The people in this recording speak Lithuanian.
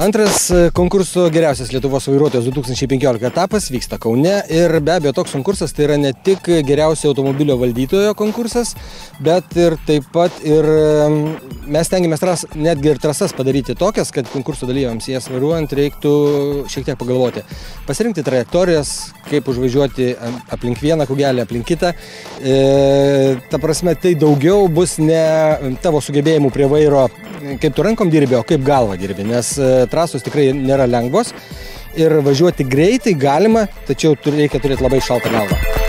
Antras konkurso geriausias Lietuvos vairuotojas 2015 etapas vyksta Kaune ir be abejo toks konkursas tai yra ne tik geriausio automobilio valdytojo konkursas, bet ir taip pat ir mes stengiamės netgi ir trasas padaryti tokias, kad konkurso dalyviams jas vairuojant reiktų šiek tiek pagalvoti. Pasirinkti trajektorijas, kaip užvažiuoti aplink vieną kugelį, aplink kitą. Ta prasme, tai daugiau bus ne tavo sugebėjimų prie vairo, kaip tu rankom dirbi, o kaip galva dirbi, nes trasos tikrai nėra lengvos ir važiuoti greitai galima, tačiau reikia turėti labai šaltą galvą.